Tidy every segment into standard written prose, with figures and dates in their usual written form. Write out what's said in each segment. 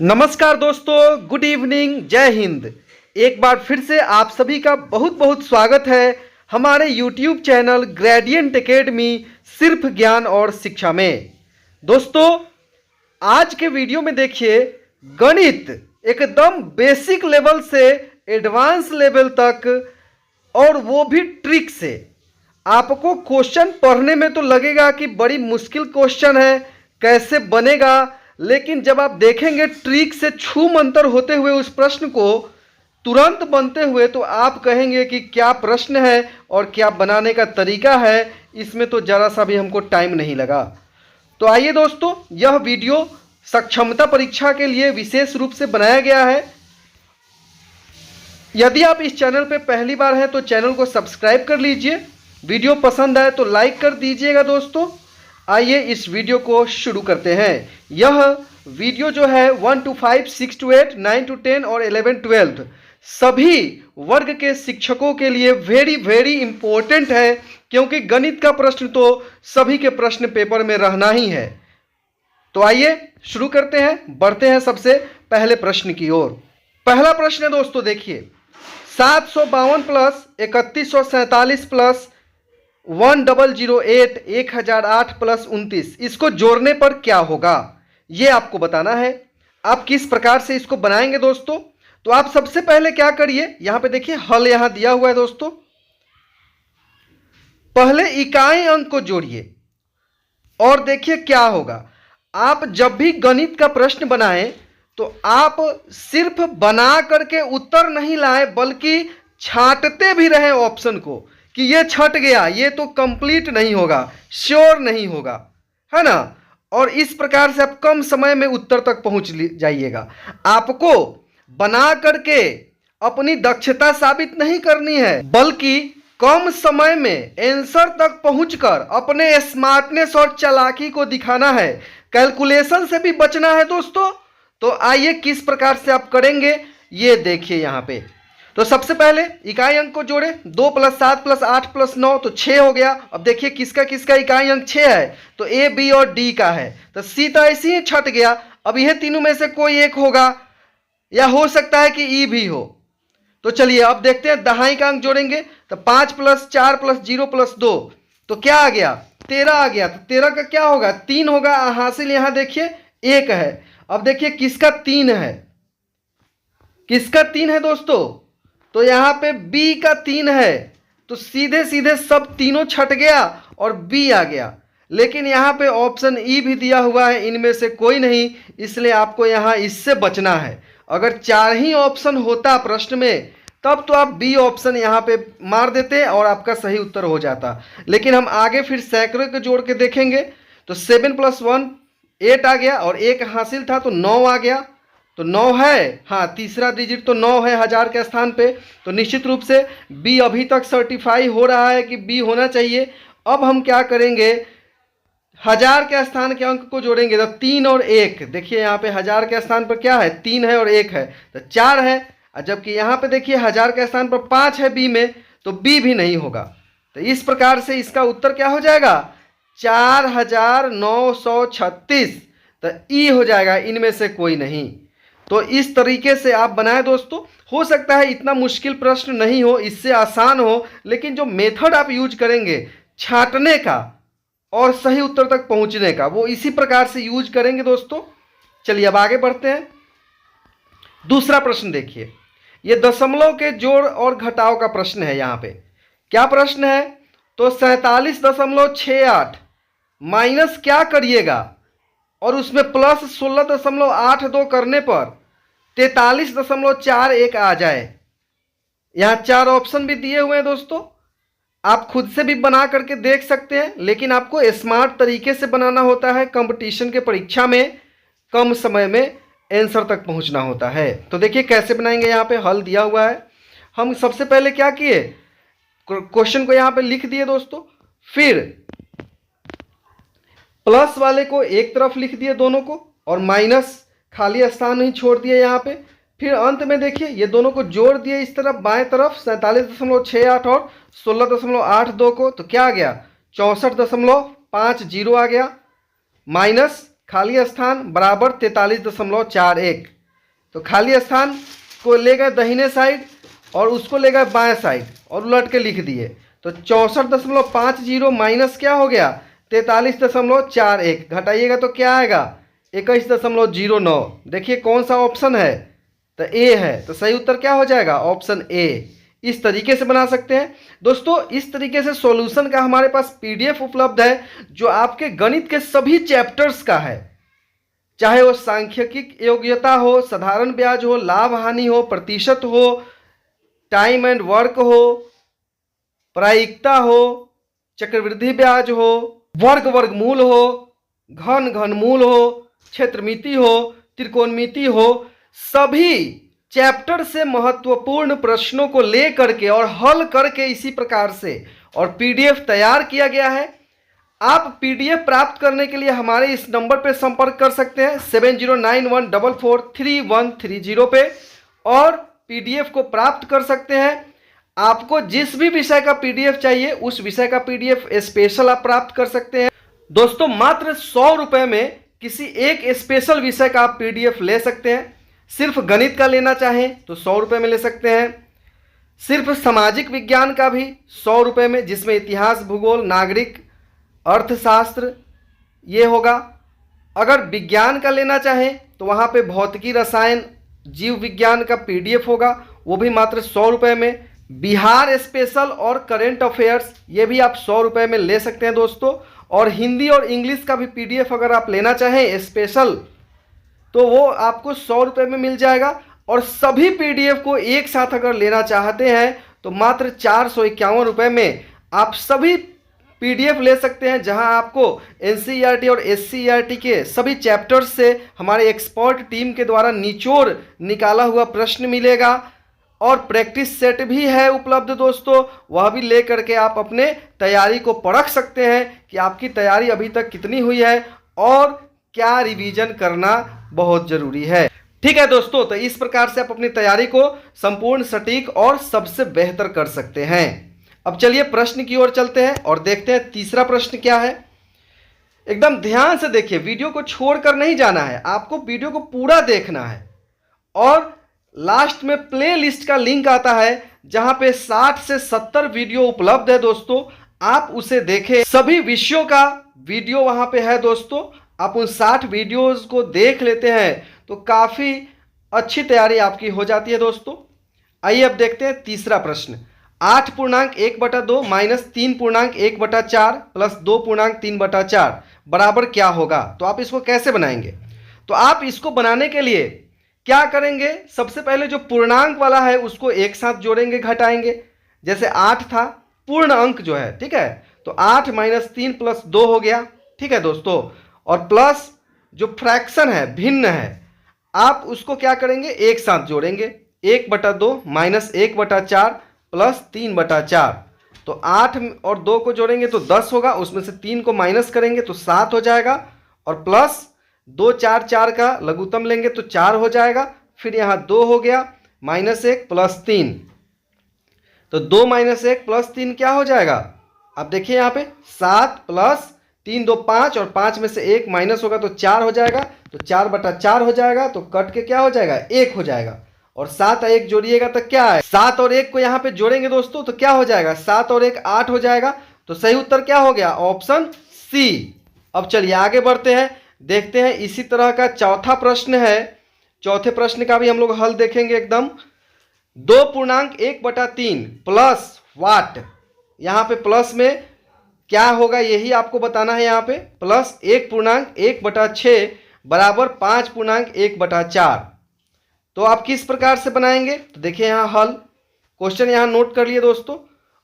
नमस्कार दोस्तों, good evening, जय हिंद। एक बार फिर से आप सभी का बहुत बहुत स्वागत है हमारे YouTube चैनल ग्रेडियंट एकेडमी सिर्फ ज्ञान और शिक्षा में। दोस्तों, आज के वीडियो में देखिए, गणित एकदम बेसिक लेवल से एडवांस लेवल तक, और वो भी ट्रिक से। आपको क्वेश्चन पढ़ने में तो लगेगा कि बड़ी मुश्किल क्वेश्चन है, कैसे बनेगा, लेकिन जब आप देखेंगे ट्रिक से छू मंतर होते हुए उस प्रश्न को तुरंत बनते हुए, तो आप कहेंगे कि क्या प्रश्न है और क्या बनाने का तरीका है। इसमें तो ज़रा सा भी हमको टाइम नहीं लगा। तो आइए दोस्तों, यह वीडियो सक्षमता परीक्षा के लिए विशेष रूप से बनाया गया है। यदि आप इस चैनल पर पहली बार हैं तो चैनल को सब्सक्राइब कर लीजिए। वीडियो पसंद आए तो लाइक कर दीजिएगा। दोस्तों, आइए इस वीडियो को शुरू करते हैं। यह वीडियो जो है 1 to 5, 6 to 8, 9 to 10 और 11 12 सभी वर्ग के शिक्षकों के लिए वेरी वेरी इंपॉर्टेंट है, क्योंकि गणित का प्रश्न तो सभी के प्रश्न पेपर में रहना ही है। तो आइए शुरू करते हैं, बढ़ते हैं सबसे पहले प्रश्न की ओर। पहला प्रश्न है दोस्तों, देखिए 752 प्लस 3147 प्लस 1008 1008 प्लस 29, इसको जोड़ने पर क्या होगा, ये आपको बताना है। आप किस प्रकार से इसको बनाएंगे दोस्तों, तो आप सबसे पहले क्या करिए, यहां पे देखिए हल यहां दिया हुआ है दोस्तों। पहले इकाई अंक को जोड़िए और देखिए क्या होगा। आप जब भी गणित का प्रश्न बनाएं तो आप सिर्फ बना करके उत्तर नहीं लाए, बल्कि छांटते भी रहे ऑप्शन को कि ये छट गया, ये तो कंप्लीट नहीं होगा, श्योर नहीं होगा, है ना। और इस प्रकार से आप कम समय में उत्तर तक पहुंच जाइएगा। आपको बना करके अपनी दक्षता साबित नहीं करनी है, बल्कि कम समय में आंसर तक पहुंचकर अपने स्मार्टनेस और चालाकी को दिखाना है। कैलकुलेशन से भी बचना है दोस्तों। तो आइए किस प्रकार से आप करेंगे ये देखिए यहाँ पे। तो सबसे पहले इकाई अंक को जोड़े, 2 + 7 + 8 + 9 तो 6 हो गया। अब देखिए किसका किसका इकाई अंक 6 है, तो ए, बी और डी का है, तो सी तो ऐसे ही छट गया। अब यह तीनों में से कोई एक होगा, या हो सकता है कि ई भी हो। तो चलिए अब देखते हैं दहाई का अंक जोड़ेंगे, तो 5 + 4 + 0 + 2 तो क्या आ गया, 13 आ गया। तो 13 का क्या होगा, 3 होगा। हासिल यहां देखिए 1 है। अब देखिए किसका 3 है, किसका 3 है दोस्तों, तो यहां पे बी का 3 है। तो सीधे सीधे सब तीनों छट गया और बी आ गया। लेकिन यहां पे ऑप्शन ई भी दिया हुआ है, इनमें से कोई नहीं, इसलिए आपको यहां इससे बचना है। अगर 4 ही ऑप्शन होता प्रश्न में, तब तो आप बी ऑप्शन यहां पे मार देते और आपका सही उत्तर हो जाता। लेकिन हम आगे फिर सैकड़ों को जोड़ के देखेंगे, तो 7 + 1 8 आ गया, और 1 हासिल था तो 9 आ गया। तो 9 है, हाँ तीसरा डिजिट तो 9 है हजार के स्थान पे। तो निश्चित रूप से बी अभी तक सर्टिफाई हो रहा है कि बी होना चाहिए। अब हम क्या करेंगे, हजार के स्थान के अंक को जोड़ेंगे, तो 3 और 1, देखिए यहाँ पे हजार के स्थान पर क्या है, 3 है और 1 है, तो 4 है। जबकि यहाँ पे देखिए हजार के स्थान पर 5 है बी में, तो बी भी नहीं होगा। तो इस प्रकार से इसका उत्तर क्या हो जाएगा, 4936। तो ई हो जाएगा, इनमें से कोई नहीं। तो इस तरीके से आप बनाएं दोस्तों। हो सकता है इतना मुश्किल प्रश्न नहीं हो, इससे आसान हो, लेकिन जो मेथड आप यूज करेंगे छांटने का और सही उत्तर तक पहुंचने का, वो इसी प्रकार से यूज करेंगे दोस्तों। चलिए अब आगे बढ़ते हैं। दूसरा प्रश्न देखिए, ये दशमलव के जोड़ और घटाव का प्रश्न है। यहाँ पे क्या प्रश्न है, तो 47.68 माइनस क्या करिएगा, और उसमें प्लस 16.82 करने पर 43.41 आ जाए। यहाँ 4 ऑप्शन भी दिए हुए हैं दोस्तों, आप खुद से भी बना करके देख सकते हैं, लेकिन आपको स्मार्ट तरीके से बनाना होता है। कंपटीशन के परीक्षा में कम समय में आंसर तक पहुंचना होता है। तो देखिए कैसे बनाएंगे, यहाँ पे हल दिया हुआ है। हम सबसे पहले क्या किए, क्वेश्चन को यहाँ पे लिख दिए दोस्तों, फिर प्लस वाले को एक तरफ लिख दिए दोनों को, और माइनस खाली स्थान नहीं छोड़ दिए यहाँ पे। फिर अंत में देखिए ये दोनों को जोड़ दिए इस तरफ बाएं तरफ, 47.68 और 16.82 को, तो क्या आ गया, 64.50 आ गया, माइनस खाली स्थान बराबर 43.41। तो खाली स्थान को ले गए दाहिने साइड और उसको ले गए बाएं साइड और उलट के लिख दिए। तो 64.50 माइनस क्या हो गया 43.41, घटाइएगा तो क्या आएगा 21.09। देखिए कौन सा ऑप्शन है, तो ए है। तो सही उत्तर क्या हो जाएगा ऑप्शन ए। इस तरीके से बना सकते हैं दोस्तों। इस तरीके से सॉल्यूशन का हमारे पास पीडीएफ उपलब्ध है जो आपके गणित के सभी चैप्टर्स का है, चाहे वो सांख्यिकी योग्यता हो, साधारण ब्याज हो, लाभ हानि हो, प्रतिशत हो, टाइम एंड वर्क हो, प्रायिकता हो, चक्रवृद्धि ब्याज हो, वर्गमूल हो, घनमूल हो, क्षेत्रमिति हो, त्रिकोणमिति हो, सभी चैप्टर से महत्वपूर्ण प्रश्नों को ले करके और हल करके इसी प्रकार से और पीडीएफ तैयार किया गया है। आप पीडीएफ प्राप्त करने के लिए हमारे इस नंबर पर संपर्क कर सकते हैं 7091443130 पे और पीडीएफ को प्राप्त कर सकते हैं। आपको जिस भी विषय का पीडीएफ चाहिए उस विषय का पीडीएफ स्पेशल आप प्राप्त कर सकते हैं। दोस्तों मात्र 100 रुपये में किसी एक स्पेशल विषय का आप पीडीएफ ले सकते हैं। सिर्फ गणित का लेना चाहें तो 100 रुपये में ले सकते हैं। सिर्फ सामाजिक विज्ञान का भी 100 रुपये में, जिसमें इतिहास, भूगोल, नागरिक, अर्थशास्त्र ये होगा। अगर विज्ञान का लेना चाहें तो वहाँ पे भौतिकी, रसायन, जीव विज्ञान का पीडीएफ होगा, वो भी मात्र 100 रुपये में। बिहार स्पेशल और करेंट अफेयर्स ये भी आप 100 रुपये में ले सकते हैं दोस्तों। और हिंदी और इंग्लिश का भी पीडीएफ अगर आप लेना चाहें स्पेशल तो वो आपको 100 रुपये में मिल जाएगा। और सभी पीडीएफ को एक साथ अगर लेना चाहते हैं तो मात्र 451 रुपये में आप सभी पीडीएफ ले सकते हैं, जहां आपको एनसीईआरटी और एससीईआरटी के सभी चैप्टर्स से हमारे एक्सपर्ट टीम के द्वारा निचोड़ निकाला हुआ प्रश्न मिलेगा और प्रैक्टिस सेट भी है उपलब्ध दोस्तों। वह भी ले करके आप अपने तैयारी को परख सकते हैं कि आपकी तैयारी अभी तक कितनी हुई है और क्या रिवीजन करना बहुत ज़रूरी है। ठीक है दोस्तों, तो इस प्रकार से आप अपनी तैयारी को संपूर्ण, सटीक और सबसे बेहतर कर सकते हैं। अब चलिए प्रश्न की ओर चलते हैं और देखते हैं तीसरा प्रश्न क्या है। एकदम ध्यान से देखिए, वीडियो को छोड़कर नहीं जाना है, आपको वीडियो को पूरा देखना है। और लास्ट में प्ले लिस्ट का लिंक आता है जहां पे 60 से 70 वीडियो उपलब्ध है दोस्तों, आप उसे देखें। सभी विषयों का वीडियो वहां पे है दोस्तों, आप उन 60 वीडियोस को देख लेते हैं तो काफ़ी अच्छी तैयारी आपकी हो जाती है दोस्तों। आइए अब देखते हैं तीसरा प्रश्न। 8.1/2 माइनस 3.1/4 प्लस 2.3/4 बराबर क्या होगा। तो आप इसको कैसे बनाएंगे। तो आप इसको बनाने के लिए क्या करेंगे, सबसे पहले जो पूर्णांक वाला है उसको एक साथ जोड़ेंगे, घटाएंगे। जैसे 8 था पूर्ण अंक जो है, ठीक है, तो 8 माइनस 3 प्लस 2 हो गया। ठीक है दोस्तों, और प्लस जो फ्रैक्शन है, भिन्न है, आप उसको क्या करेंगे एक साथ जोड़ेंगे। 1/2 माइनस 1/4 प्लस 3/4। तो 8 और 2 को जोड़ेंगे तो 10 होगा, उसमें से 3 को माइनस करेंगे तो 7 हो जाएगा। और प्लस 2 4 4 का लघुत्तम लेंगे तो 4 हो जाएगा। फिर यहाँ 2 हो गया, माइनस 1 प्लस 3, तो 2 माइनस 1 प्लस 3 क्या हो जाएगा। अब देखिए यहाँ पे 7 प्लस 3 2 5 और 5 में से 1 माइनस होगा तो 4 हो जाएगा। तो 4/4 हो जाएगा, तो कट के क्या हो जाएगा 1 हो जाएगा। और 7 और 1 जोड़िएगा तो क्या है, 7 और 1 को यहाँ पे जोड़ेंगे दोस्तों तो क्या हो जाएगा, 7 और 1 8 हो जाएगा। तो सही उत्तर क्या हो गया, ऑप्शन सी। अब चलिए आगे बढ़ते हैं, देखते हैं इसी तरह का चौथा प्रश्न है। चौथे प्रश्न का भी हम लोग हल देखेंगे एकदम। 2.1/3 प्लस वाट, यहाँ पे प्लस में क्या होगा यही आपको बताना है। यहाँ पे प्लस 1.1/6 बराबर 5.1/4। तो आप किस प्रकार से बनाएंगे, तो देखिए यहाँ हल, क्वेश्चन यहाँ नोट कर लिए दोस्तों।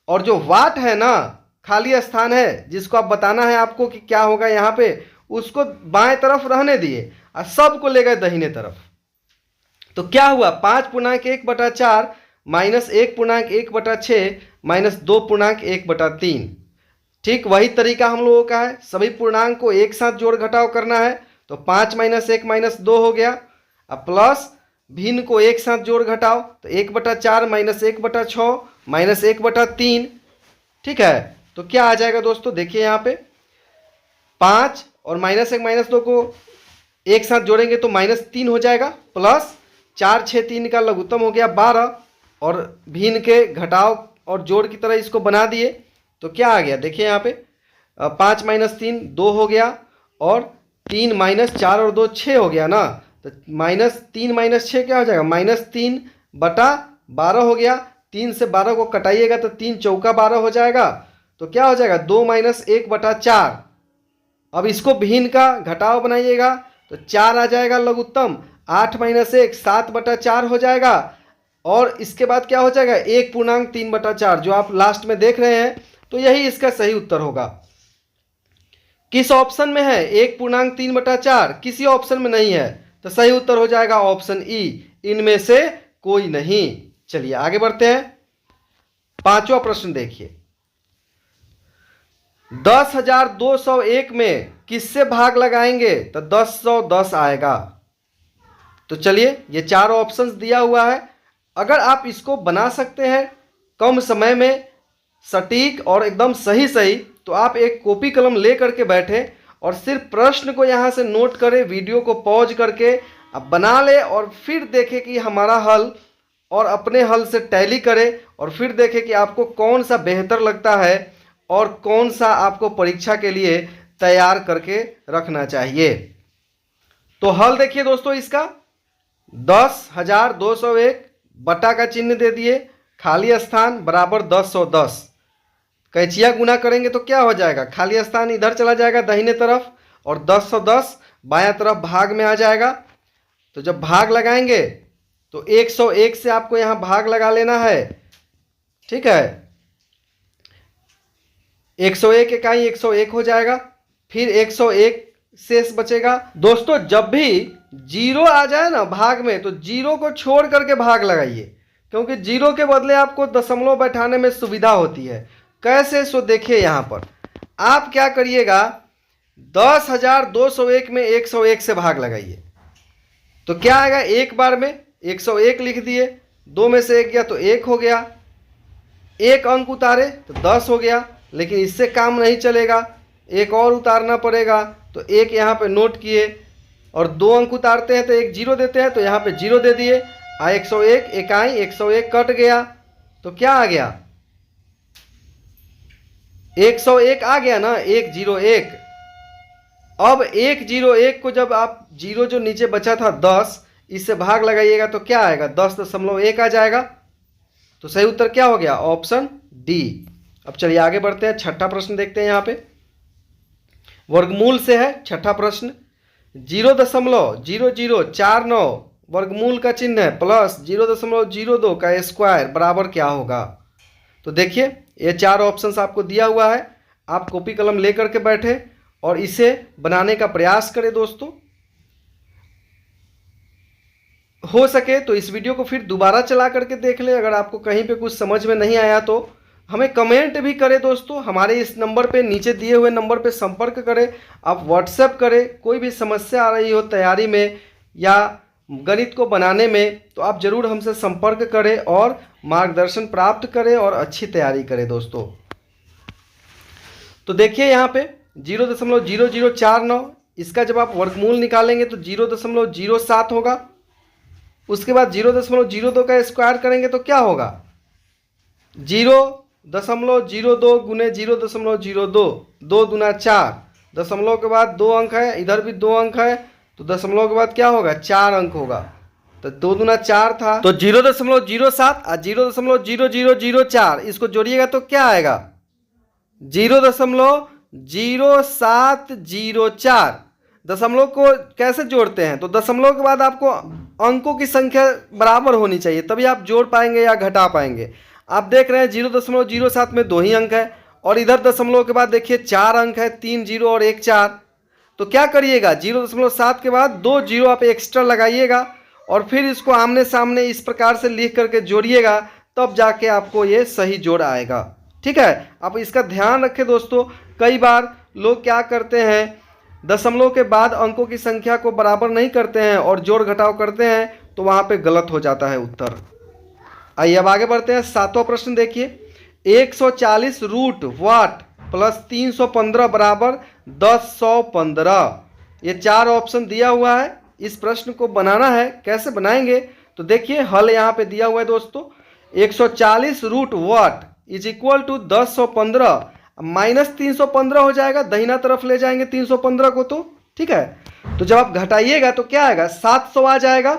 और जो वाट है ना, खाली स्थान है जिसको आप बताना है आपको कि क्या होगा यहाँ पे, उसको बाएं तरफ रहने दिए और सबको ले गए दाहिने तरफ। तो क्या हुआ, 5.1/4 माइनस 1.1/6 माइनस 2.1/3। ठीक वही तरीका हम लोगों का है, सभी पूर्णांक को एक साथ जोड़ घटाव करना है। तो 5 माइनस 1 माइनस 2 हो गया। अब प्लस भिन्न को एक साथ जोड़ घटाओ तो 1/4 माइनस 1/6 माइनस 1/3। ठीक है, तो क्या आ जाएगा दोस्तों, देखिए यहाँ पे 5 और माइनस 1 माइनस 2 को एक साथ जोड़ेंगे तो -3 हो जाएगा, प्लस 4 6 3 का लघुत्तम हो गया 12, और भिन्न के घटाव और जोड़ की तरह इसको बना दिए तो क्या आ गया देखिए यहाँ पे 5 - 3 2 हो गया, और 3 - 4 और 2 6 हो गया ना। तो -3 - 6 क्या हो जाएगा, -3/12 हो गया। 3 से 12 को कटाइएगा तो 3 चौका 12 हो जाएगा। तो क्या हो जाएगा 2 - 1/4। अब इसको भिन्न का घटाव बनाइएगा तो 4 आ जाएगा लघुत्तम। 8 - 1 7/4 हो जाएगा, और इसके बाद क्या हो जाएगा 1.3/4 जो आप लास्ट में देख रहे हैं। तो यही इसका सही उत्तर होगा। किस ऑप्शन में है 1.3/4? किसी ऑप्शन में नहीं है, तो सही उत्तर हो जाएगा ऑप्शन ई, इनमें से कोई नहीं। चलिए आगे बढ़ते हैं। पांचवा प्रश्न देखिए, 10,201 में किससे भाग लगाएंगे तो 1010 आएगा। तो चलिए ये चार ऑप्शंस दिया हुआ है। अगर आप इसको बना सकते हैं कम समय में सटीक और एकदम सही सही, तो आप एक कॉपी कलम ले करके बैठे और सिर्फ प्रश्न को यहाँ से नोट करें, वीडियो को पॉज करके आप बना ले और फिर देखें कि हमारा हल, और अपने हल से टैली करें और फिर देखें कि आपको कौन सा बेहतर लगता है और कौन सा आपको परीक्षा के लिए तैयार करके रखना चाहिए। तो हल देखिए दोस्तों, इसका 10,201 बटा का चिन्ह दे दिए, खाली स्थान बराबर 1010। कैंचिया गुना करेंगे तो क्या हो जाएगा, खाली स्थान इधर चला जाएगा दाहिने तरफ और 1010 बायां तरफ भाग में आ जाएगा। तो जब भाग लगाएंगे तो 101 से आपको यहां भाग लगा लेना है, ठीक है। 101 इकाई 101 हो जाएगा, फिर 101 शेष बचेगा। दोस्तों जब भी जीरो आ जाए ना भाग में, तो जीरो को छोड़ करके भाग लगाइए, क्योंकि जीरो के बदले आपको दशमलव बैठाने में सुविधा होती है। कैसे, सो देखिए यहाँ पर आप क्या करिएगा, 10,201 में 101 से भाग लगाइए तो क्या आएगा, एक बार में 101 लिख दिए, 2 में से 1 गया तो 1 हो गया, एक अंक उतारे तो 10 हो गया। लेकिन इससे काम नहीं चलेगा, एक और उतारना पड़ेगा। तो एक यहाँ पे नोट किए, और 2 अंक उतारते हैं तो एक जीरो देते हैं, तो यहाँ पे जीरो दे दिए। 101 इकाई 101 कट गया तो क्या आ गया, 101 आ गया ना, 101। अब 101 को जब आप जीरो जो नीचे बचा था 10, इससे भाग लगाइएगा तो क्या आएगा, 10.1 आ जाएगा। तो सही उत्तर क्या हो गया, ऑप्शन डी। अब चलिए आगे बढ़ते हैं, छठा प्रश्न देखते हैं। यहाँ पे वर्गमूल से है छठा प्रश्न। 0.0049 वर्गमूल का चिन्ह है प्लस 0.02 का स्क्वायर बराबर क्या होगा। तो देखिए ये चार ऑप्शंस आपको दिया हुआ है, आप कॉपी कलम लेकर के बैठे और इसे बनाने का प्रयास करें। दोस्तों हो सके तो इस वीडियो को फिर दोबारा चला करके देख लें। अगर आपको कहीं पे कुछ समझ में नहीं आया तो हमें कमेंट भी करें। दोस्तों हमारे इस नंबर पे, नीचे दिए हुए नंबर पे संपर्क करें, आप व्हाट्सएप करें। कोई भी समस्या आ रही हो तैयारी में या गणित को बनाने में, तो आप ज़रूर हमसे संपर्क करें और मार्गदर्शन प्राप्त करें और अच्छी तैयारी करें। दोस्तों तो देखिए यहाँ पे 0.0049, इसका जब आप वर्गमूल निकालेंगे तो 0.07 होगा। उसके बाद 0.02 का स्क्वायर करेंगे तो क्या होगा, 0.02 गुने 0.02, 2 दूना 4, दशमलव के बाद 2 अंक है, इधर भी 2 अंक है, तो दशमलव के बाद क्या होगा, 4 अंक होगा। तो 2 दूना 4 था, तो 0.07 और 0.0004 इसको जोड़िएगा तो क्या आएगा, 0.0704। दशमलव को कैसे जोड़ते हैं, तो दशमलव के बाद आपको अंकों की संख्या बराबर होनी चाहिए, तभी आप जोड़ पाएंगे या घटा पाएंगे। आप देख रहे हैं 0.07 में 2 ही अंक है, और इधर दशमलव के बाद देखिए 4 अंक है, 3 जीरो और 1 4। तो क्या करिएगा, 0.7 के बाद 2 जीरो आप एक्स्ट्रा लगाइएगा और फिर इसको आमने सामने इस प्रकार से लिख करके जोड़िएगा, तब जाके आपको ये सही जोड़ आएगा। ठीक है, आप इसका ध्यान रखें। दोस्तों कई बार लोग क्या करते हैं, दशमलव के बाद अंकों की संख्या को बराबर नहीं करते हैं और जोड़ घटाव करते हैं, तो वहाँ पे गलत हो जाता है उत्तर। आइए अब आगे बढ़ते हैं। सातवां प्रश्न देखिए, 140 रूट वाट प्लस 315 बराबर 1015। ये 4 ऑप्शन दिया हुआ है। इस प्रश्न को बनाना है, कैसे बनाएंगे तो देखिए हल यहाँ पे दिया हुआ है दोस्तों। 140 root what is equal to 1015 minus 315 हो जाएगा, दहिना तरफ ले जाएंगे 315 को तो ठीक है। तो जब आप घटाइएगा तो क्या आएगा 700 आ जाएगा।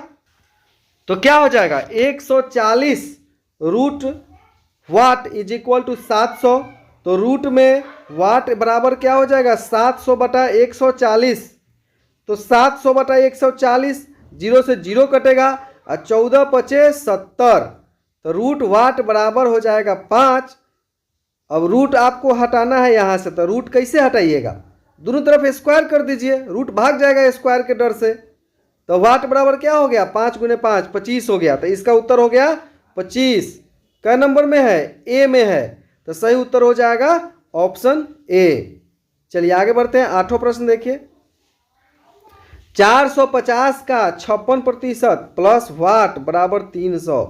तो क्या हो जाएगा 140 root what is equal to 700। तो रूट में वाट बराबर क्या हो जाएगा 700 बटा 140। तो 700 बटा 140, जीरो से जीरो कटेगा और 14 पचे 70। तो रूट वाट बराबर हो जाएगा 5। अब रूट आपको हटाना है यहाँ से, तो रूट कैसे हटाइएगा, दोनों तरफ स्क्वायर कर दीजिए, रूट भाग जाएगा स्क्वायर के डर से। तो वाट बराबर क्या हो गया 5 गुने 5 25 हो गया। तो इसका उत्तर हो गया 25। कै नंबर में है ए में है, तो सही उत्तर हो जाएगा ऑप्शन ए। चलिए आगे बढ़ते हैं। 8वां प्रश्न देखिए। 450 का 56% प्लस वाट बराबर 300।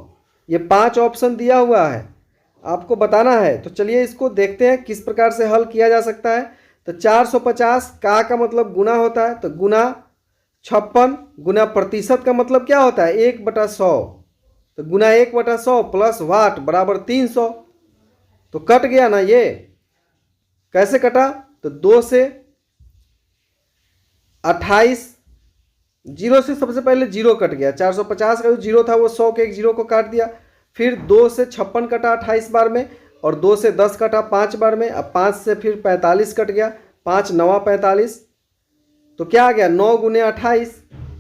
ये 5 ऑप्शन दिया हुआ है, आपको बताना है। तो चलिए इसको देखते हैं किस प्रकार से हल किया जा सकता है। तो 450 का मतलब गुना होता है, तो गुना 56 गुना प्रतिशत का मतलब क्या होता है 1/100। तो गुना 1/100 प्लस वाट बराबर 300। तो कट गया ना, ये कैसे कटा, तो 2 से 28, जीरो से सबसे पहले जीरो कट गया। 450 का जो जीरो था वो 100 के एक जीरो को काट दिया। फिर 2 से 56 कटा 28 बार में, और 2 से 10 कटा 5 बार में। अब 5 से फिर 45 कट गया, 5 9 45। तो क्या आ गया 9 गुने 28।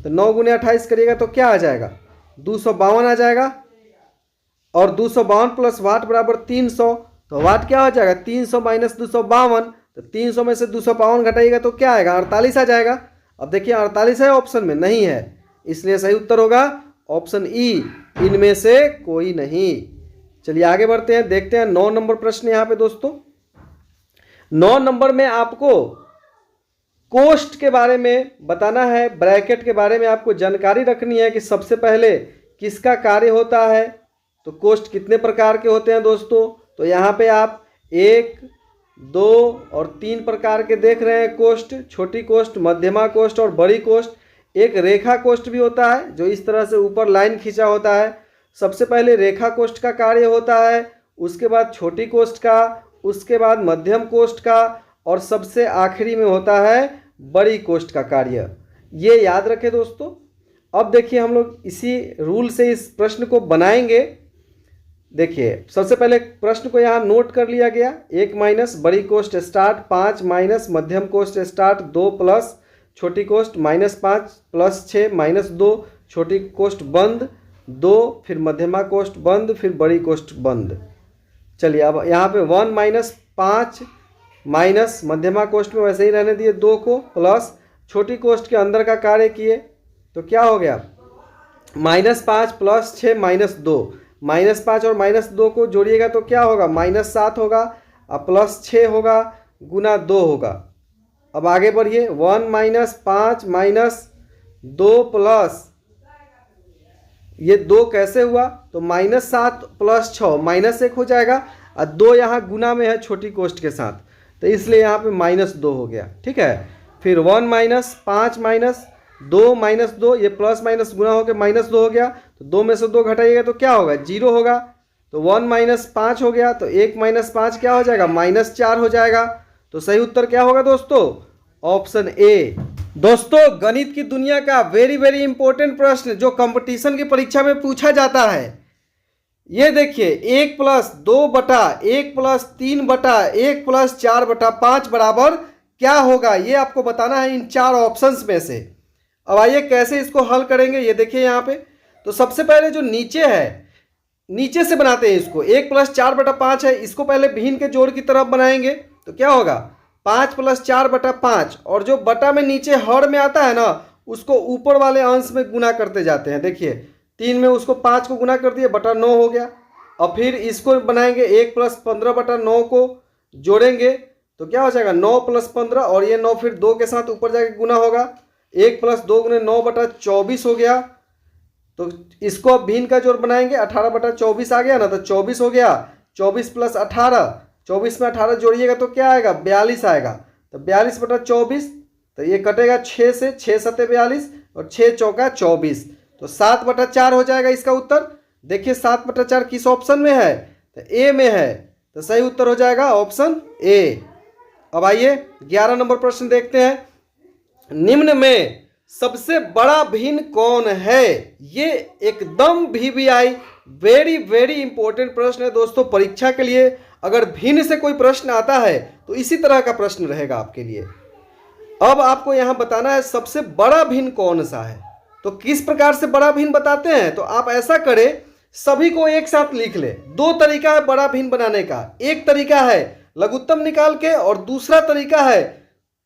तो 9 गुने 28 करिएगा तो क्या आ जाएगा 252 आ जाएगा। और 252 प्लस वाट बराबर 300। तो वाट क्या हो जाएगा 300 माइनस 252। तो 300 में से 252 घटाइएगा तो क्या आएगा 48 आ जाएगा। अब देखिए 48 है ऑप्शन में, नहीं है, इसलिए सही उत्तर होगा ऑप्शन ई, इनमें से कोई नहीं। चलिए आगे बढ़ते हैं, देखते हैं 9 नंबर प्रश्न यहाँ पे दोस्तों। 9 नंबर में आपको कोष्ट के बारे में बताना है, ब्रैकेट के बारे में आपको जानकारी रखनी है कि सबसे पहले किसका कार्य होता है। तो कोष्ट कितने प्रकार के होते हैं दोस्तों, तो यहाँ पे आप 1 2 और 3 प्रकार के देख रहे हैं कोष्ट, छोटी कोष्ट, मध्यमा कोष्ट और बड़ी कोष्ट। एक रेखा कोष्ट भी होता है जो इस तरह से ऊपर लाइन खींचा होता है। सबसे पहले रेखा कोष्ट का कार्य होता है, उसके बाद छोटी कोष्ट का, उसके बाद मध्यम कोष्ट का, और सबसे आखिरी में होता है बड़ी कोष्ट का कार्य। ये याद रखें दोस्तों। अब देखिए हम लोग इसी रूल से इस प्रश्न को बनाएंगे। देखिए सबसे पहले प्रश्न को यहाँ नोट कर लिया गया। 1 माइनस बड़ी कोष्ट स्टार्ट 5 माइनस मध्यम कोष्ट स्टार्ट 2 प्लस छोटी कोष्ट -5 प्लस 6 माइनस 2 छोटी कोष्ट बंद 2, फिर मध्यमा कोष्ट बंद, फिर बड़ी कोष्ट बंद। चलिए अब यहाँ पे 1 माइनस 5 माइनस मध्यमा कोष्ट में वैसे ही रहने दिए 2 को, प्लस छोटी कोष्ट के अंदर का कार्य किए तो क्या हो गया -5 प्लस 6 माइनस 2। -5 और -2 को जोड़िएगा तो क्या होगा -7 होगा, और प्लस 6 होगा, गुना 2 होगा। अब आगे बढ़िए 1 माइनस 5 माइनस 2 प्लस ये 2 कैसे हुआ, तो -7 प्लस 6 -1 हो जाएगा, और 2 यहाँ गुना में है छोटी कोष्ट के साथ, तो इसलिए यहाँ पे -2 हो गया। ठीक है, फिर 1 माइनस 5 माइनस 2 माइनस 2, ये प्लस माइनस गुना होकर -2 हो गया। तो 2 में से 2 घटाइएगा तो क्या होगा 0 होगा। तो 1 माइनस 5 हो गया, तो 1 माइनस 5 क्या हो जाएगा -4 हो जाएगा। तो सही उत्तर क्या होगा दोस्तों ऑप्शन ए। दोस्तों गणित की दुनिया का वेरी वेरी इंपॉर्टेंट प्रश्न जो कंपटीशन की परीक्षा में पूछा जाता है, ये देखिए 1 प्लस 2 बटा 1 प्लस 3 बटा 1 प्लस 4 बटा 5 बराबर क्या होगा, ये आपको बताना है इन 4 ऑप्शंस में से। अब आइए कैसे इसको हल करेंगे, ये देखिए यहाँ पे। तो सबसे पहले जो नीचे है, नीचे से बनाते हैं इसको। 1 प्लस 4 बटा 5 है, इसको पहले भिन्न के जोड़ की तरफ बनाएंगे तो क्या होगा 5 प्लस 4 बटा 5, और जो बटा में नीचे हर में आता है ना उसको ऊपर वाले अंश में गुना करते जाते हैं। देखिए 3 में उसको 5 को गुना कर दिए, बटा 9 हो गया। और फिर इसको बनाएंगे 1 प्लस 15 बटा 9 को जोड़ेंगे तो क्या हो जाएगा 9 प्लस 15, और ये 9 फिर 2 के साथ ऊपर जाके गुना होगा। 1 प्लस 2 गुने 9 बटा 24 हो गया। तो इसको अब भिन्न का जोड़ बनाएंगे, 18 बटा 24 आ गया ना, तो 24 हो गया। 24 प्लस 18, 24 में 18 जोड़िएगा तो क्या आएगा 42 आएगा। तो 42 बटा 24, तो ये कटेगा 6 से, 6 सत्ते 42 और 6 चौका 24, तो 7/4 हो जाएगा इसका उत्तर। देखिए 7/4 किस ऑप्शन में है, तो ए में है, तो सही उत्तर हो जाएगा ऑप्शन ए। अब आइए 11 नंबर प्रश्न देखते हैं। निम्न में सबसे बड़ा भिन्न कौन है? ये एकदम वीवीआई वेरी वेरी इंपॉर्टेंट प्रश्न है दोस्तों परीक्षा के लिए। अगर भिन्न से कोई प्रश्न आता है तो इसी तरह का प्रश्न रहेगा आपके लिए। अब आपको यहां बताना है सबसे बड़ा भिन्न कौन सा है। तो किस प्रकार से बड़ा भिन्न बताते हैं, तो आप ऐसा करें, सभी को एक साथ लिख ले। दो तरीका है बड़ा भिन्न बनाने का। एक तरीका है लघुत्तम निकाल के और दूसरा तरीका है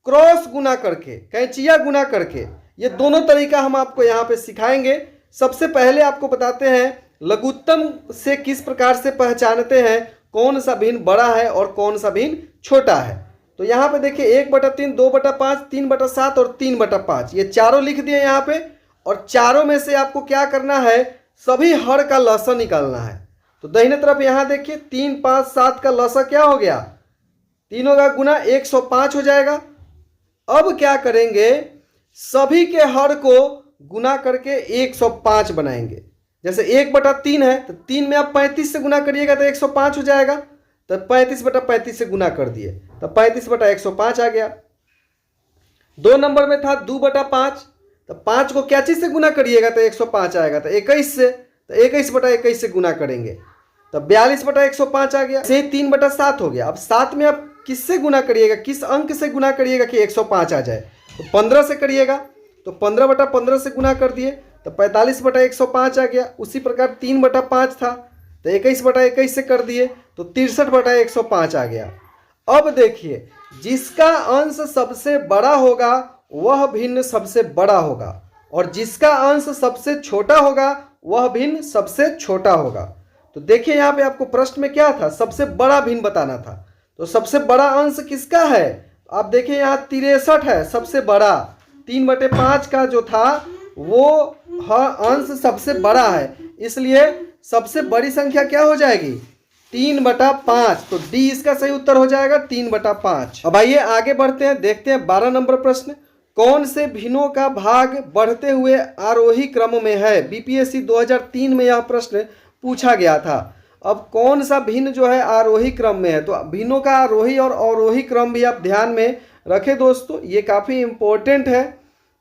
क्रॉस गुना करके, कैंचिया गुना करके। ये दोनों तरीका हम आपको यहाँ पे सिखाएंगे। सबसे पहले आपको बताते हैं लघुत्तम से किस प्रकार से पहचानते हैं कौन सा भिन्न बड़ा है और कौन सा भिन्न छोटा है। तो यहाँ पे देखिए 1/3, 2/5, 3/7 और 3/5 ये चारों लिख दिए यहाँ पे। और चारों में से आपको क्या करना है, सभी हर का लसा निकालना है। तो दाहिने तरफ यहाँ देखिए 3, 5, 7 का लसा क्या हो गया, तीनों का गुना 105 हो जाएगा। अब क्या करेंगे, सभी के हर को गुना करके 105 बनाएंगे। जैसे 1/3 है तो 3 में आप 35 से गुना करिएगा तो 105 हो जाएगा। तो 35/35 से गुना कर दिए तो 35/105 आ गया। 2 नंबर में था 2/5, तो 5 को क्या चीज से गुना करिएगा तो 105 आएगा। तो 21 से, तो 21/21 से गुना करेंगे तो 42/105 आ गया। से 3/7 हो गया। अब 7 में आप किससे गुना करिएगा, किस अंक से गुना करिएगा कि 105 आ जाए, तो 15 से करिएगा। तो 15/15 से गुना कर दिए तो 45/105 आ गया। उसी प्रकार 3/5 था तो 21/21 से कर दिए तो 63/105 आ गया। अब देखिए जिसका अंश सबसे बड़ा होगा वह भिन्न सबसे बड़ा होगा और जिसका अंश सबसे छोटा होगा वह भिन्न सबसे छोटा होगा। तो देखिए यहाँ पे आपको प्रश्न में क्या था, सबसे बड़ा भिन्न बताना था। तो सबसे बड़ा अंश किसका है, आप देखिए यहाँ 63 है सबसे बड़ा। 3/5 का जो था वो अंश सबसे बड़ा है, इसलिए सबसे बड़ी संख्या क्या हो जाएगी 3/5। तो डी इसका सही उत्तर हो जाएगा 3/5। अब आइए आगे बढ़ते हैं, देखते हैं 12 नंबर प्रश्न। कौन से भिन्नों का भाग बढ़ते हुए आरोही क्रम में है? बीपीएससी 2003 में यह प्रश्न पूछा गया था। अब कौन सा भिन्न जो है आरोही क्रम में है, तो भिन्नों का आरोही और अवरोही क्रम भी आप ध्यान में रखें दोस्तों, ये काफ़ी इंपॉर्टेंट है।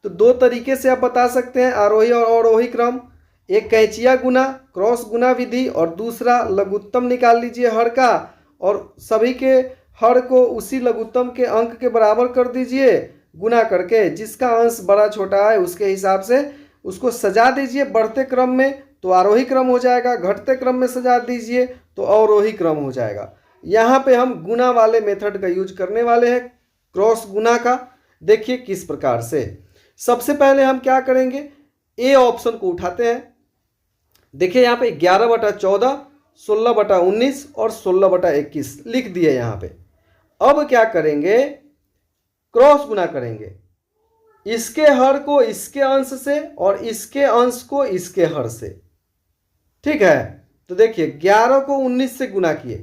तो दो तरीके से आप बता सकते हैं आरोही और अवरोही क्रम। एक कैंचिया गुना क्रॉस गुना विधि और दूसरा लघुत्तम निकाल लीजिए हर का और सभी के हर को उसी लघुत्तम के अंक के बराबर कर दीजिए गुना करके। जिसका अंश बड़ा छोटा है उसके हिसाब से उसको सजा दीजिए बढ़ते क्रम में तो आरोही क्रम हो जाएगा, घटते क्रम में सजा दीजिए तो अवरोही क्रम हो जाएगा। यहाँ पे हम गुना वाले मेथड का यूज करने वाले हैं, क्रॉस गुना का। देखिए किस प्रकार से। सबसे पहले हम क्या करेंगे, ए ऑप्शन को उठाते हैं। देखिए यहाँ पे 11/14, 16/19 और 16/21 लिख दिए यहाँ पे। अब क्या करेंगे, क्रॉस गुना करेंगे, इसके हर को इसके अंश से और इसके अंश को इसके हर से। ठीक है, तो देखिए 11 को 19 से गुना किए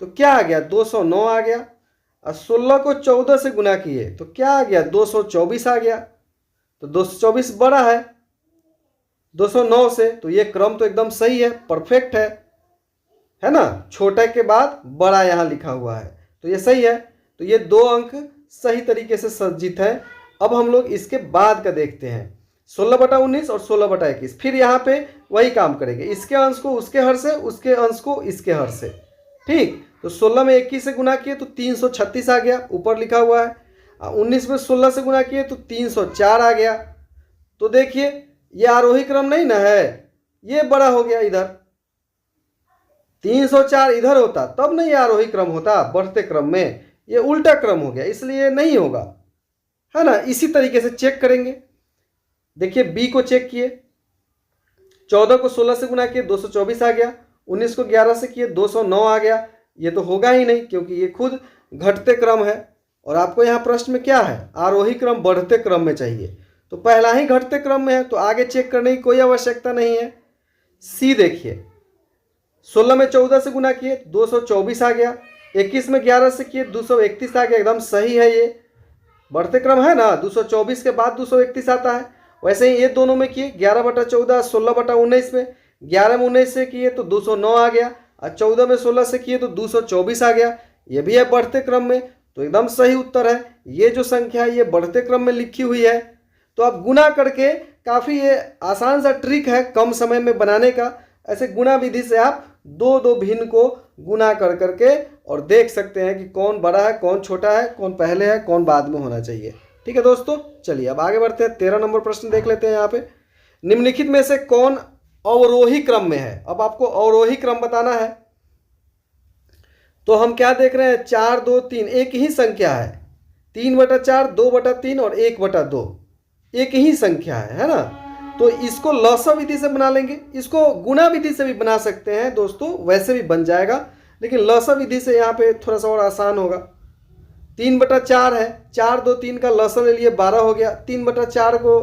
तो क्या आ गया 209 आ गया, और 16 को 14 से गुना किए तो क्या आ गया 224 आ गया। तो 224 बड़ा है 209 से, तो ये क्रम तो एकदम सही है, परफेक्ट है ना। छोटे के बाद बड़ा यहाँ लिखा हुआ है तो ये सही है। तो ये दो अंक सही तरीके से सज्जित है। अब हम लोग इसके बाद का देखते हैं 16/19 और 16/21। फिर यहाँ पे वही काम करेंगे, इसके अंश को उसके हर से, उसके अंश को इसके हर से। ठीक, तो 16 में 21 से गुना किए तो 336 आ गया, ऊपर लिखा हुआ है। 19 में 16 से गुना किए तो 304 आ गया। तो देखिए ये आरोही क्रम नहीं ना है, ये बड़ा हो गया इधर। 304 इधर होता तब नहीं आरोही क्रम होता, बढ़ते क्रम में ये उल्टा क्रम हो गया, इसलिए नहीं होगा, है ना। इसी तरीके से चेक करेंगे। देखिए बी को चेक किए, 14 को 16 से गुना किए 224 आ गया, 19 को 11 से किए 209 आ गया। ये तो होगा ही नहीं क्योंकि ये खुद घटते क्रम है और आपको यहाँ प्रश्न में क्या है, आरोही क्रम बढ़ते क्रम में चाहिए। तो पहला ही घटते क्रम में है तो आगे चेक करने की कोई आवश्यकता नहीं है। सी देखिए 16 में 14 से गुना किए 224 आ गया, 21 में 11 से किए 231 आ गया, एकदम सही है ये। बढ़ते क्रम है ना, 224 के बाद 231 आता है। वैसे ही ये दोनों में किए 11/14, 16/19 में, 11 में 19 से किए तो 209 आ गया, और 14 में 16 से किए तो 224 आ गया। ये भी है बढ़ते क्रम में, तो एकदम सही उत्तर है। ये जो संख्या है ये बढ़ते क्रम में लिखी हुई है। तो आप गुना करके, काफ़ी ये आसान सा ट्रिक है कम समय में बनाने का। ऐसे गुना विधि से आप दो दो भिन्न को गुना कर करके और देख सकते हैं कि कौन बड़ा है, कौन छोटा है, कौन पहले है, कौन बाद में होना चाहिए। ठीक है दोस्तों, चलिए अब आगे बढ़ते हैं। 13 नंबर प्रश्न देख लेते हैं। यहाँ पे निम्नलिखित में से कौन अवरोही क्रम में है। अब आपको अवरोही क्रम बताना है। तो हम क्या देख रहे हैं, 4, 2, 3 एक ही संख्या है। 3/4, 2/3 और 1/2 एक ही संख्या है ना। तो इसको लसा विधि से बना लेंगे। इसको गुणा विधि से भी बना सकते हैं दोस्तों, वैसे भी बन जाएगा, लेकिन लसा विधि से यहाँ पे थोड़ा सा और आसान होगा। 3/4 है, 4, 2, 3 का लसा ले लिए 12 हो गया। 3/4 को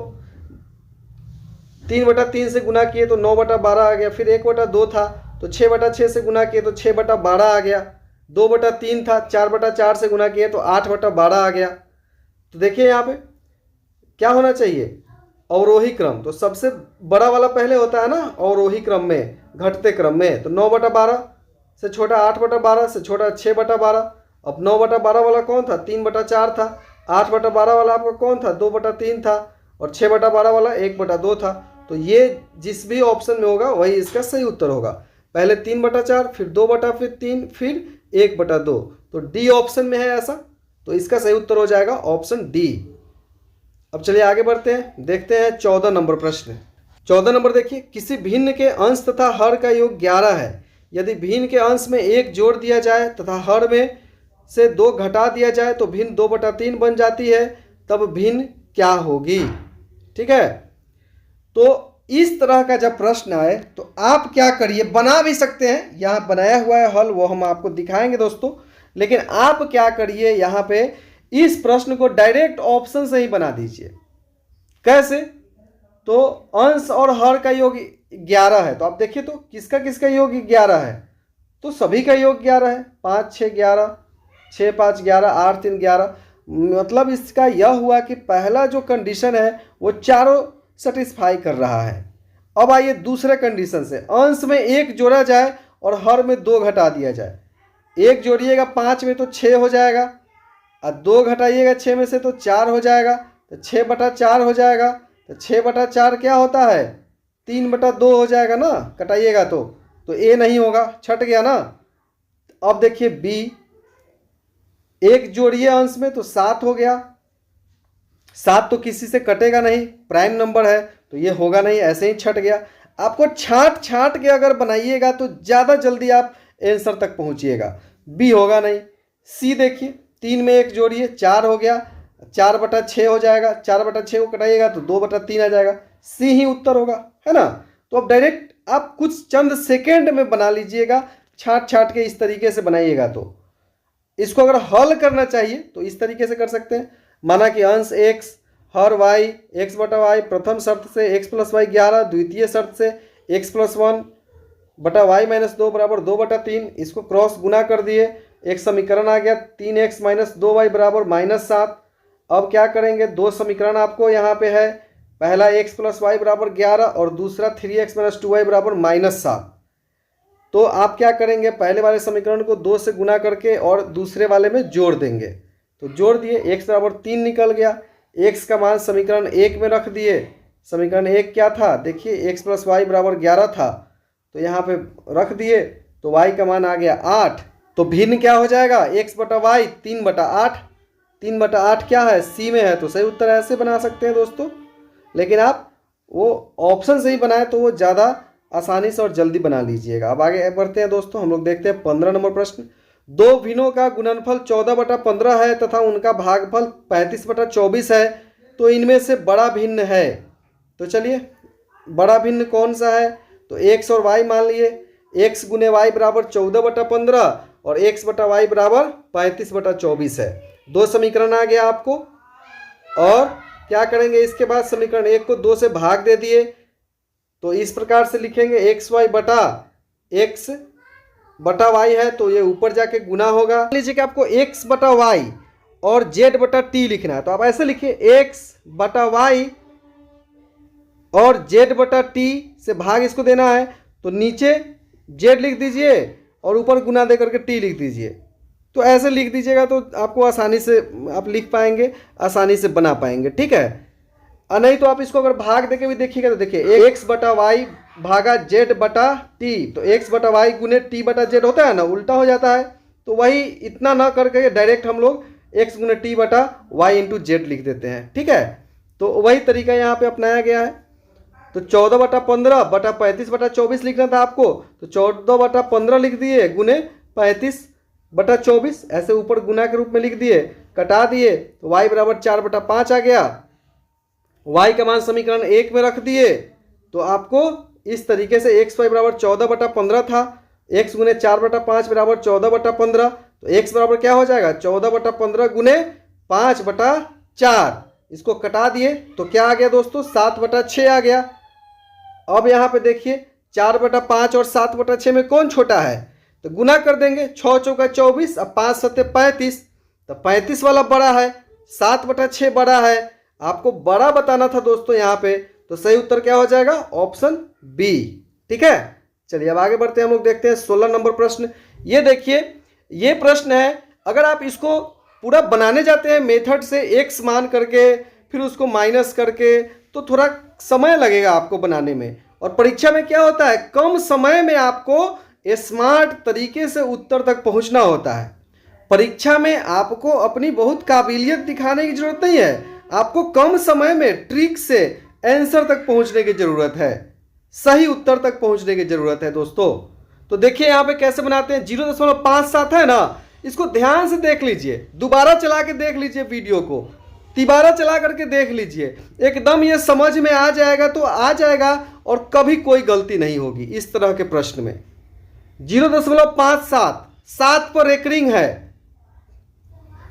3/3 से गुना किए तो 9/12 आ गया। फिर 1/2 था तो 6/6 से गुना किए तो 6/12 आ गया। 2/3 था, 4/4 से गुना किए तो 8/12 आ गया। तो देखिए यहाँ पे क्या होना चाहिए, अवरोही क्रम। तो सबसे बड़ा वाला पहले होता है ना अवरोही क्रम में, घटते क्रम में। तो 9/12 से छोटा 8/12 से छोटा 6/12। अब 9/12 वाला कौन था, 3/4 था। 8/12 वाला आपका कौन था, 2/3 था। और 6/12 वाला 1/2 था। तो ये जिस भी ऑप्शन में होगा वही इसका सही उत्तर होगा। पहले 3/4, फिर 2/3, फिर 1/2। तो डी ऑप्शन में है ऐसा, तो इसका सही उत्तर हो जाएगा ऑप्शन डी। अब चलिए आगे बढ़ते हैं, देखते हैं 14 नंबर प्रश्न। 14 नंबर देखिए, किसी भिन्न के अंश तथा हर का योग 11 है। यदि भिन्न के अंश में 1 जोड़ दिया जाए तथा हर में से 2 घटा दिया जाए तो भिन्न 2/3 बन जाती है, तब भिन्न क्या होगी। ठीक है, तो इस तरह का जब प्रश्न आए तो आप क्या करिए, बना भी सकते हैं, यहाँ बनाया हुआ है हल, वो हम आपको दिखाएंगे दोस्तों। लेकिन आप क्या करिए, यहाँ पे इस प्रश्न को डायरेक्ट ऑप्शन से ही बना दीजिए। कैसे, तो अंश और हर का योग 11 है, तो आप देखिए तो किसका किसका योग 11 है, तो सभी का योग 11 है। 5, 6, 11, 6, 5, 11, 8, 3, 11। मतलब इसका यह हुआ कि पहला जो कंडीशन है वो चारों सेटिस्फाई कर रहा है। अब आइए दूसरे कंडीशन से, अंश में 1 जोड़ा जाए और हर में 2 घटा दिया जाए। 1 जोड़िएगा 5 में तो 6 हो जाएगा, और 2 घटाइएगा 6 में से तो 4 हो जाएगा, तो 6/4 हो जाएगा। तो 6/4 क्या होता है, 3/2 हो जाएगा ना, कटाइएगा तो ए नहीं होगा, छट गया ना। अब देखिए बी, 1 जोड़िए अंश में तो 7 हो गया। 7 तो किसी से कटेगा नहीं, प्राइम नंबर है, तो ये होगा नहीं, ऐसे ही छट गया। आपको छांट के अगर बनाइएगा तो ज़्यादा जल्दी आप आंसर तक पहुंचिएगा। बी होगा नहीं। सी देखिए, 3 में 1 जोड़िए 4 हो गया, 4/6 हो जाएगा। 4/6 को कटाइएगा तो 2/3 आ जाएगा। सी ही उत्तर होगा, है ना। तो अब डायरेक्ट आप कुछ चंद सेकेंड में बना लीजिएगा, छांट के इस तरीके से बनाइएगा। तो इसको अगर हल करना चाहिए तो इस तरीके से कर सकते हैं। माना कि अंश x, हर y, x/y प्रथम शर्त से x + y 11, द्वितीय शर्त से x + 1/y - 2 बराबर 2/3। इसको क्रॉस गुना कर दिए, एक समीकरण आ गया 3x - 2y बराबर -7। अब क्या करेंगे, दो समीकरण आपको यहाँ पे है, पहला x + y बराबर 11 और दूसरा 3x - 2y बराबर -7। तो आप क्या करेंगे, पहले वाले समीकरण को 2 से गुना करके और दूसरे वाले में जोड़ देंगे। तो जोड़ दिए, x बराबर 3 निकल गया। x का मान समीकरण 1 में रख दिए। समीकरण 1 क्या था, देखिए x + y बराबर 11 था, तो यहाँ पे रख दिए, तो y का मान आ गया 8। तो भिन्न क्या हो जाएगा, x/y 3/8। 3/8 क्या है, सी में है, तो सही उत्तर ऐसे बना सकते हैं दोस्तों। लेकिन आप वो ऑप्शन से ही बनाए तो वो ज़्यादा आसानी से और जल्दी बना लीजिएगा। अब आगे बढ़ते हैं दोस्तों, हम लोग देखते हैं 15 नंबर प्रश्न। 2 भिन्नों का गुणनफल 14/15 है तथा उनका भागफल 35/24 है, तो इनमें से बड़ा भिन्न है। तो चलिए बड़ा भिन्न कौन सा है, तो x और y मान लिए। x × y बराबर 14/15 और x/y बराबर 35/24 है। 2 समीकरण आ गया आपको, और क्या करेंगे, इसके बाद समीकरण 1 को 2 से भाग दे दिए, तो इस प्रकार से लिखेंगे xy बटा x/y है, तो ये ऊपर जाके गुना होगा। मान लीजिए कि आपको x/y और जेड बटा टी लिखना है। तो आप ऐसे लिखिए एक्स बटा वाई और जेड बटा टी से भाग इसको देना है, तो नीचे जेड लिख दीजिए और ऊपर गुना दे करके टी लिख दीजिए। तो ऐसे लिख दीजिएगा तो आपको आसानी से आप लिख पाएंगे, आसानी से बना पाएंगे, ठीक है। और नहीं तो आप इसको अगर भाग देके भी देखिएगा तो देखिए एक्स बटा वाई भागा जेड बटा टी, तो एक्स बटा वाई गुने टी बटा जेड होता है ना, उल्टा हो जाता है। तो वही इतना ना करके डायरेक्ट हम लोग एक्स गुने टी बटा वाई इंटू जेड लिख देते हैं, ठीक है। तो वही तरीका यहाँ पे अपनाया गया है। तो 14 बटा 15 बटा 35 बटा 24 लिखना था आपको, तो 14 बटा 15 लिख दिए गुने 35 बटा 24, ऐसे ऊपर गुना के रूप में लिख दिए, कटा दिए, तो y बराबर 4 बटा 5 आ गया। y का मान समीकरण 1 में रख दिए, तो आपको इस तरीके से एक्स वाई बराबर 14 बटा 15 था, x गुने 4 बटा 5 बराबर 14 बटा 15, तो x बराबर क्या हो जाएगा 14 बटा 15 गुने 5 बटा 4, इसको कटा दिए तो क्या आ गया दोस्तों 7 बटा 6 आ गया। अब यहाँ पे देखिए 4 बटा 5 और 7 बटा 6 में कौन छोटा है, तो गुना कर देंगे, 6 चौका 24 और 5 सत्ते 35, तो 35 वाला बड़ा है, 7 बटा 6 बड़ा है। आपको बड़ा बताना था दोस्तों यहाँ पे, तो सही उत्तर क्या हो जाएगा ऑप्शन बी, ठीक है। चलिए अब आगे बढ़ते हैं, हम लोग देखते हैं 16 नंबर प्रश्न। ये देखिए ये प्रश्न है, अगर आप इसको पूरा बनाने जाते हैं मेथड से एक्स मान करके फिर उसको माइनस करके, तो थोड़ा समय लगेगा आपको बनाने में। और परीक्षा में क्या होता है, कम समय में आपको स्मार्ट तरीके से उत्तर तक पहुंचना होता है। परीक्षा में आपको अपनी बहुत काबिलियत दिखाने की जरूरत नहीं है, आपको कम समय में ट्रिक से आंसर तक पहुंचने की जरूरत है, सही उत्तर तक पहुंचने की जरूरत है दोस्तों। तो देखिए यहाँ पे कैसे बनाते हैं, 0.57 है ना, इसको ध्यान से देख लीजिए, दोबारा चला के देख लीजिए वीडियो को, तिबारा चला करके देख लीजिए, एकदम ये समझ में आ जाएगा तो आ जाएगा और कभी कोई गलती नहीं होगी इस तरह के प्रश्न में। 0.57 7 पर रेकरिंग है,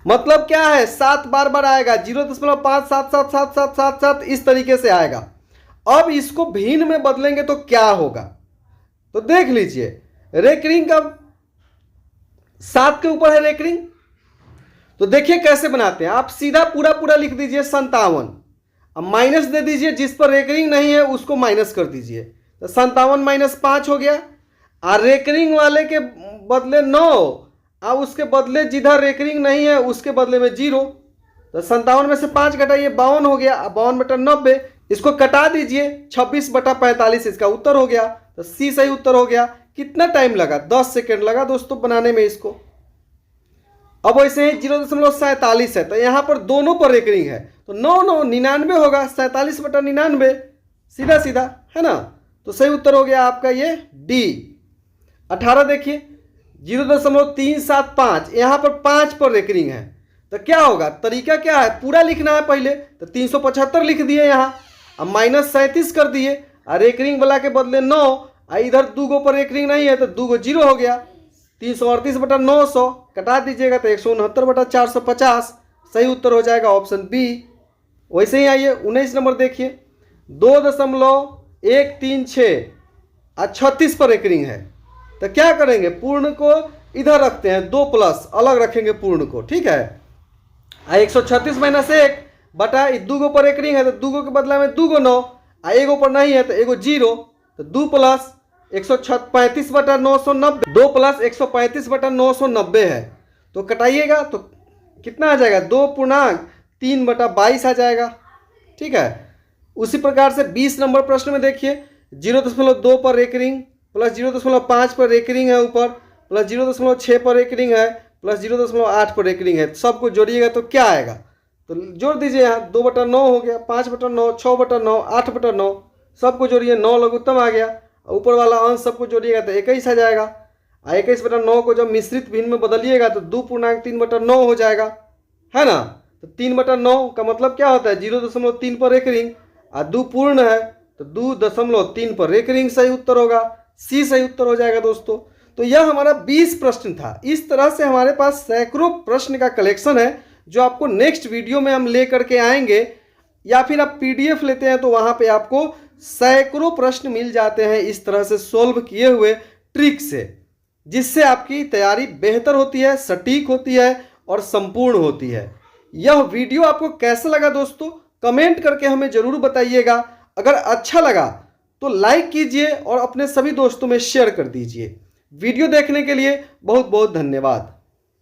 मतलब क्या है 7 बार बार आएगा, 0.577777 इस तरीके से आएगा। अब इसको भिन्न में बदलेंगे तो क्या होगा, तो देख लीजिए, रेकरिंग का 7 के ऊपर है रेकरिंग, तो देखिए कैसे बनाते हैं, आप सीधा पूरा पूरा लिख दीजिए 57, अब माइनस दे दीजिए, जिस पर रेकरिंग नहीं है उसको माइनस कर दीजिए, तो 57 माइनस 5 हो गया। और रेकरिंग वाले के बदले 9, अब उसके बदले जिधर रेकरिंग नहीं है उसके बदले में 0, तो 57 में से 5 घटाइए 52 हो गया, 52 बटा 90, इसको कटा दीजिए, 26 बटा 45 इसका उत्तर हो गया, तो सी सही उत्तर हो गया। कितना टाइम लगा, 10 सेकेंड लगा दोस्तों बनाने में इसको। अब वैसे ही 0.47 है, तो यहाँ पर दोनों पर रेकरिंग है, तो 9 99 होगा, 47 बटा 99 सीधा सीधा है ना, तो सही उत्तर हो गया आपका ये डी। 18 देखिए 0.375, यहाँ पर 5 पर रेकरिंग है, तो क्या होगा, तरीका क्या है, पूरा लिखना है पहले, तो 375 लिख दिए यहाँ, अब माइनस 37 कर दिए, और रेकरिंग वाला के बदले 9, और इधर 2 पर रेकरिंग नहीं है तो 2 0 हो गया, 338 बटा 900 कटा दीजिएगा तो 169 बटा 450 सही उत्तर हो जाएगा ऑप्शन बी। वैसे ही आइए 19 नंबर देखिए, 2.136 और 36 पर रेकरिंग है, तो क्या करेंगे, पूर्ण को इधर रखते हैं, 2 प्लस अलग रखेंगे पूर्ण को, ठीक है। 136 माइनस 1 बटा 2 पर रेकरिंग है, तो 2 के बदला में 2 9, और 1 पर नहीं है तो 1 0, तो 2 प्लस 135 बटा 990, 2 प्लस 135 बटा 990 है, तो कटाइएगा तो कितना आ जाएगा, 2 पूर्णांक 3 बटा 22 आ जाएगा, ठीक है। उसी प्रकार से 20 नंबर प्रश्न में देखिए, 0.2 पर रेकरिंग प्लस 0.5 पर रेकरिंग है ऊपर, प्लस 0.6 पर रेकरिंग है, प्लस 0.8 पर रेकरिंग है, सबको जोड़िएगा तो क्या आएगा, तो जोड़ दीजिए यहाँ, 2 बटा 9 हो गया, 5 बटा 9, 6 बटा 9, 8 बटा 9, सबको जोड़िए, 9 लघुत्तम आ गया, ऊपर वाला अंश सबको जोड़िएगा तो 21 आ जाएगा, और 21 बटा 9 को जब मिश्रित भिन्न में बदलिएगा तो 2 पूर्णांक 3 बटा 9 हो जाएगा, है ना। तो 3 बटा 9 का मतलब क्या होता है, 0.3 पर रेकरिंग, और 2 पूर्ण है तो 2.3 पर रेकरिंग सही उत्तर होगा, सी सही उत्तर हो जाएगा दोस्तों। तो यह हमारा 20 प्रश्न था। इस तरह से हमारे पास सैकड़ों प्रश्न का कलेक्शन है जो आपको नेक्स्ट वीडियो में हम ले करके आएंगे, या फिर आप पीडीएफ लेते हैं तो वहाँ पे आपको सैकड़ों प्रश्न मिल जाते हैं इस तरह से सोल्व किए हुए ट्रिक से, जिससे आपकी तैयारी बेहतर होती है, सटीक होती है और संपूर्ण होती है। यह वीडियो आपको कैसा लगा दोस्तों, कमेंट करके हमें जरूर बताइएगा। अगर अच्छा लगा तो लाइक कीजिए और अपने सभी दोस्तों में शेयर कर दीजिए। वीडियो देखने के लिए बहुत बहुत धन्यवाद।